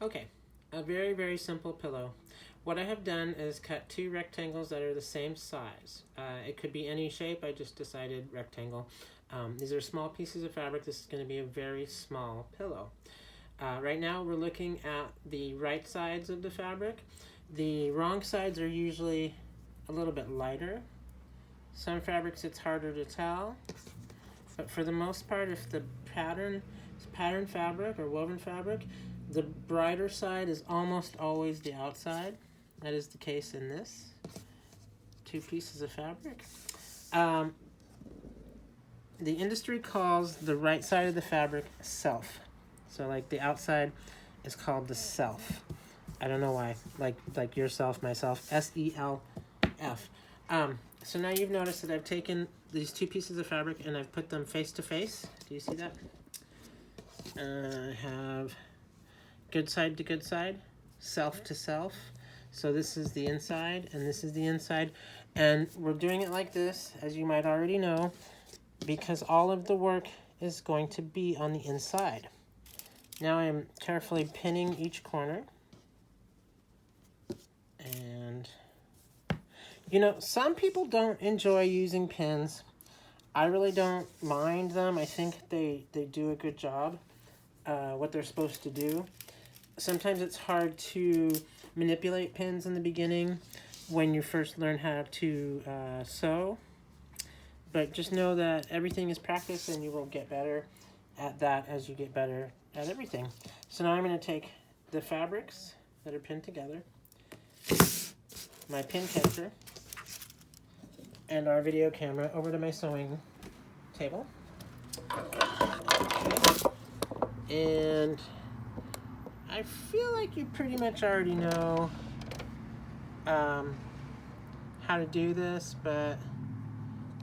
Okay, a very, very simple pillow. What I have done is cut two rectangles that are the same size. It could be any shape, I just decided rectangle. These are small pieces of fabric. This is going to be a very small pillow. Right now we're looking at the right sides of the fabric. The wrong sides are usually a little bit lighter. Some fabrics it's harder to tell, but for the most part, if the pattern fabric or woven fabric, the brighter side is almost always the outside. That is the case in this. Two pieces of fabric. The industry calls the right side of the fabric self. So like the outside is called the self. I don't know why. Like yourself, myself, S-E-L-F. So now you've noticed that I've taken these two pieces of fabric and I've put them face to face. Do you see that? I have good side to good side, self to self. So this is the inside and this is the inside. And we're doing it like this, as you might already know, because all of the work is going to be on the inside. Now I am carefully pinning each corner. And, you know, some people don't enjoy using pins. I really don't mind them. I think they do a good job, what they're supposed to do. Sometimes it's hard to manipulate pins in the beginning when you first learn how to sew. But just know that everything is practice and you will get better at that as you get better at everything. So now I'm going to take the fabrics that are pinned together, my pin catcher, and our video camera over to my sewing table. Okay. And I feel like you pretty much already know how to do this, but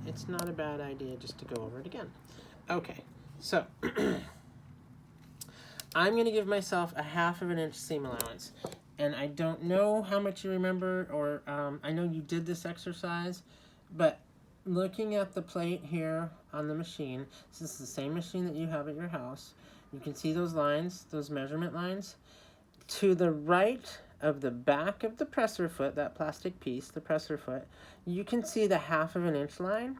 it's not a bad idea just to go over it again. Okay, so I'm going to give myself a 1/2 inch seam allowance. And I don't know how much you remember, or I know you did this exercise, but looking at the plate here on the machine, this is the same machine that you have at your house. You can see those lines, those measurement lines. To the right of the back of the presser foot, that plastic piece, the presser foot, you can see the 1/2 inch line.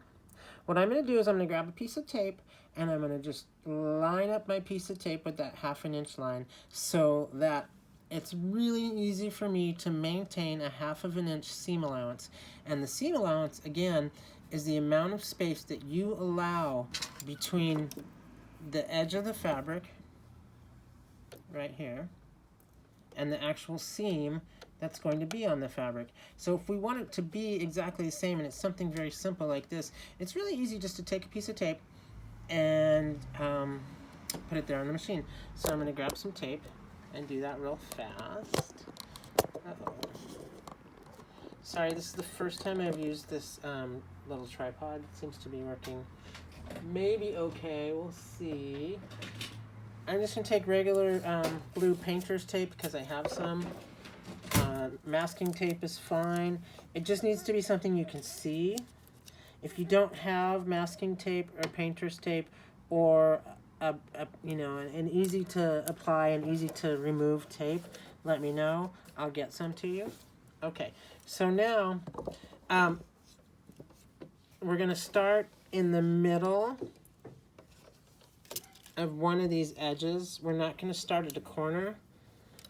What I'm going to do is I'm going to grab a piece of tape and I'm going to just line up my piece of tape with that 1/2 inch line so that it's really easy for me to maintain a 1/2 inch seam allowance. And the seam allowance, again, is the amount of space that you allow between the edge of the fabric, right here, and the actual seam that's going to be on the fabric. So if we want it to be exactly the same and it's something very simple like this, it's really easy just to take a piece of tape and put it there on the machine. So I'm going to grab some tape and do that real fast. Uh-oh. Sorry, this is the first time I've used this little tripod. It seems to be working maybe okay. We'll see. I'm just going to take regular blue painter's tape because I have some. Masking tape is fine. It just needs to be something you can see. If you don't have masking tape or painter's tape or you know, an easy to apply and easy to remove tape, let me know. I'll get some to you. Okay, so now we're going to start in the middle of one of these edges. We're not going to start at the corner.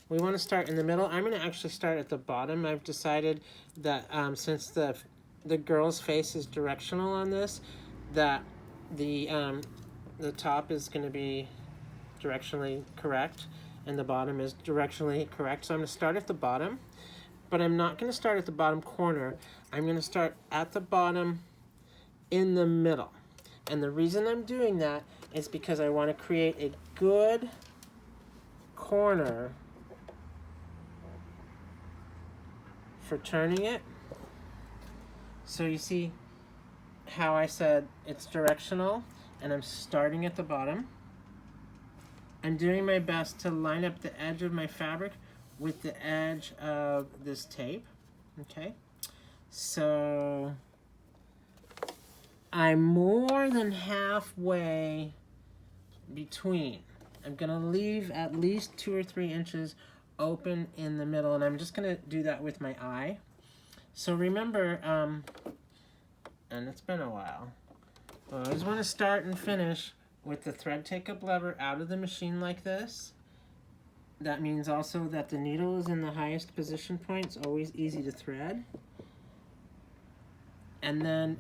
We want to start in the middle. I'm going to actually start at the bottom. I've decided that since the girl's face is directional on this, that the top is going to be directionally correct and the bottom is directionally correct. So I'm going to start at the bottom, but I'm not going to start at the bottom corner. I'm going to start at the bottom in the middle. And the reason I'm doing that is because I want to create a good corner for turning it. So you see how I said it's directional and I'm starting at the bottom. I'm doing my best to line up the edge of my fabric with the edge of this tape. Okay, so I'm more than halfway between. I'm gonna leave at least 2 or 3 inches open in the middle, and I'm just gonna do that with my eye. So remember, and it's been a while, but I always want to start and finish with the thread take-up lever out of the machine like this. That means also that the needle is in the highest position point. It's always easy to thread. And then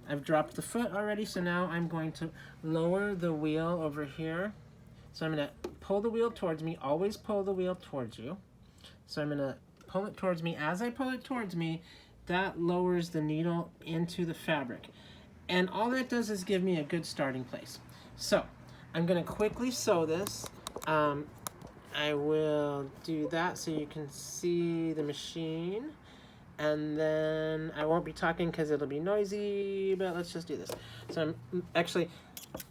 I've dropped the foot already, so now I'm going to lower the wheel over here. So I'm going to pull the wheel towards me. Always pull the wheel towards you. So I'm going to pull it towards me. As I pull it towards me, that lowers the needle into the fabric. And all that does is give me a good starting place. So I'm going to quickly sew this. I will do that so you can see the machine. And then I won't be talking because it'll be noisy, but let's just do this. So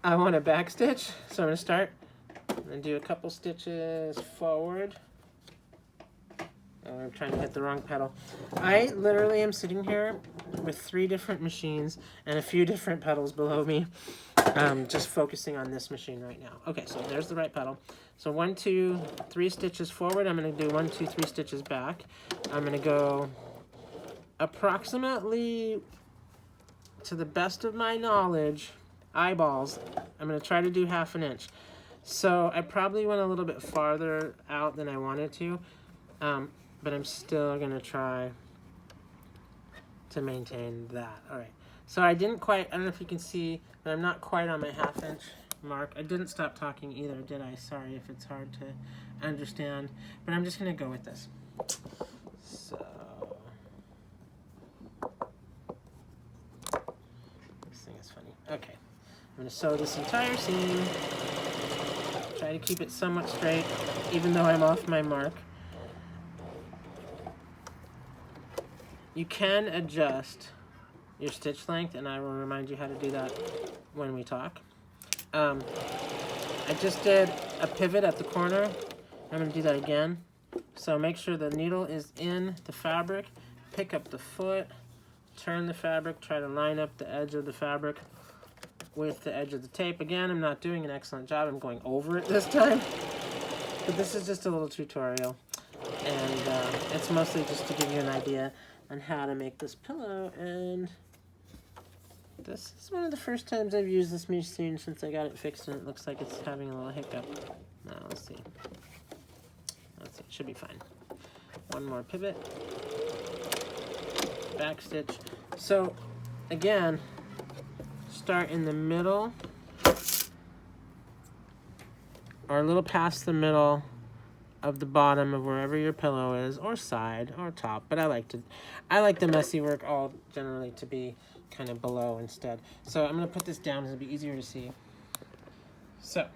I want a back stitch. So I'm going to start and do a couple stitches forward. Oh, I'm trying to hit the wrong pedal. I literally am sitting here with 3 different machines and a few different pedals below me, just focusing on this machine right now. Okay, so there's the right pedal. So 1, 2, 3 stitches forward. I'm going to do 1, 2, 3 stitches back. I'm going to go approximately, to the best of my knowledge, eyeballs. I'm going to try to do 1/2 inch. So I probably went a little bit farther out than I wanted to, but I'm still going to try to maintain that. All right. So I don't know if you can see, but I'm not quite on my 1/2 inch mark. I didn't stop talking either, did I? Sorry if it's hard to understand, but I'm just going to go with this. So this thing is funny. Okay. I'm going to sew this entire seam. Try to keep it somewhat straight, even though I'm off my mark. You can adjust your stitch length, and I will remind you how to do that when we talk. I just did a pivot at the corner. I'm going to do that again. So make sure the needle is in the fabric. Pick up the foot, turn the fabric, try to line up the edge of the fabric with the edge of the tape. Again, I'm not doing an excellent job. I'm going over it this time. But this is just a little tutorial. And it's mostly just to give you an idea on how to make this pillow. And this is one of the first times I've used this machine since I got it fixed, and it looks like it's having a little hiccup. Now, let's see. Let's see, it should be fine. One more pivot. Back stitch. So, again, start in the middle, or a little past the middle of the bottom of wherever your pillow is, or side, or top, but I like the messy work all generally to be kind of below instead. So I'm going to put this down so it'll be easier to see. So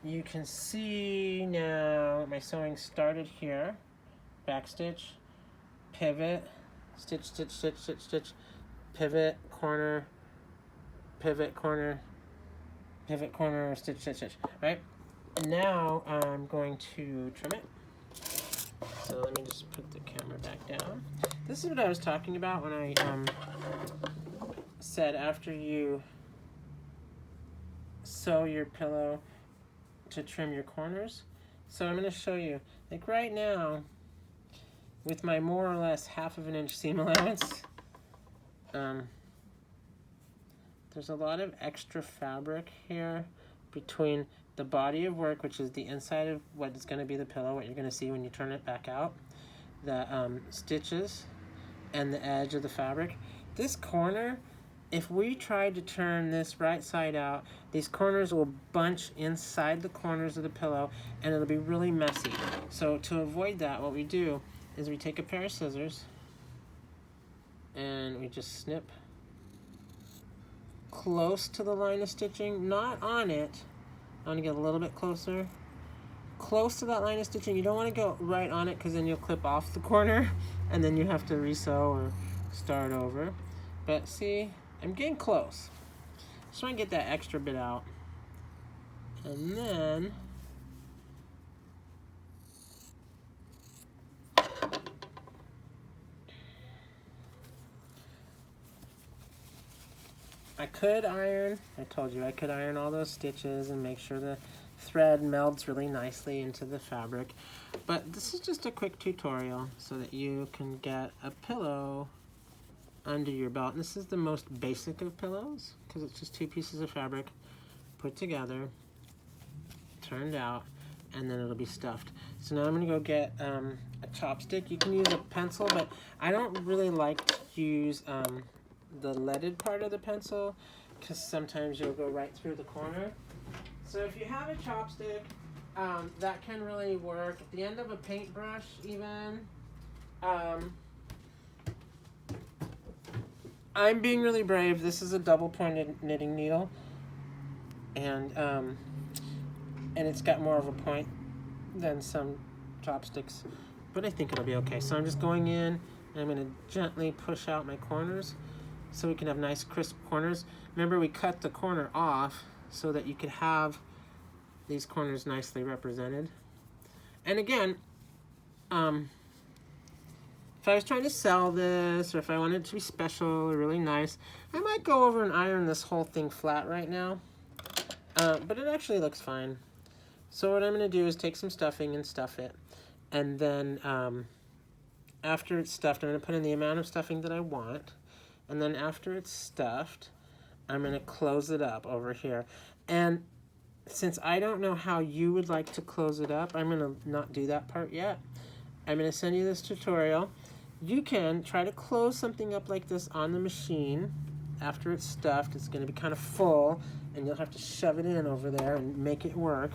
you can see now my sewing started here, back stitch, pivot, stitch, stitch, stitch, stitch, stitch, pivot, corner, pivot, corner, pivot, corner, stitch, stitch, stitch, right? And now I'm going to trim it. So let me just put the camera back down. This is what I was talking about when I said after you sew your pillow to trim your corners. So I'm going to show you, like right now, with my more or less 1/2 inch seam allowance, there's a lot of extra fabric here between the body of work, which is the inside of what is going to be the pillow, what you're going to see when you turn it back out, the stitches, and the edge of the fabric. This corner, if we tried to turn this right side out, these corners will bunch inside the corners of the pillow, and it'll be really messy. So to avoid that, what we do is we take a pair of scissors, and we just snip close to the line of stitching, not on it. I want to get a little bit closer. Close to that line of stitching. You don't want to go right on it because then you'll clip off the corner and then you have to resew or start over. But see, I'm getting close. Just want to get that extra bit out. And then I could iron, I told you I could iron all those stitches and make sure the thread melds really nicely into the fabric. But this is just a quick tutorial so that you can get a pillow under your belt. And this is the most basic of pillows because it's just 2 pieces of fabric put together, turned out, and then it'll be stuffed. So now I'm going to go get a chopstick. You can use a pencil, but I don't really like to use the leaded part of the pencil because sometimes you'll go right through the corner. So if you have a chopstick, that can really work. At the end of a paintbrush even. I'm being really brave. This is a double-pointed knitting needle. And it's got more of a point than some chopsticks. But I think it'll be okay. So I'm just going in, and I'm going to gently push out my corners so we can have nice crisp corners. Remember, we cut the corner off so that you could have these corners nicely represented. And again, if I was trying to sell this, or if I wanted it to be special or really nice, I might go over and iron this whole thing flat right now. But it actually looks fine. So what I'm going to do is take some stuffing and stuff it. And then after it's stuffed, I'm going to put in the amount of stuffing that I want. And then after it's stuffed, I'm going to close it up over here. And since I don't know how you would like to close it up, I'm going to not do that part yet. I'm going to send you this tutorial. You can try to close something up like this on the machine. After it's stuffed, it's going to be kind of full, and you'll have to shove it in over there and make it work.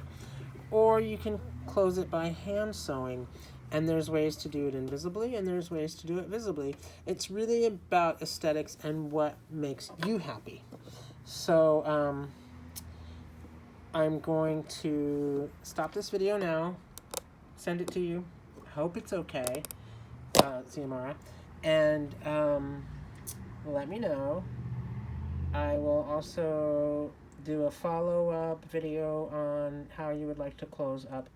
Or you can close it by hand sewing. And there's ways to do it invisibly, and there's ways to do it visibly. It's really about aesthetics and what makes you happy. So I'm going to stop this video now, send it to you. Hope it's okay, Xiomara, and let me know. I will also do a follow-up video on how you would like to close up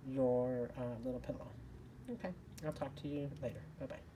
your little pillow. Okay, I'll talk to you later. Bye-bye.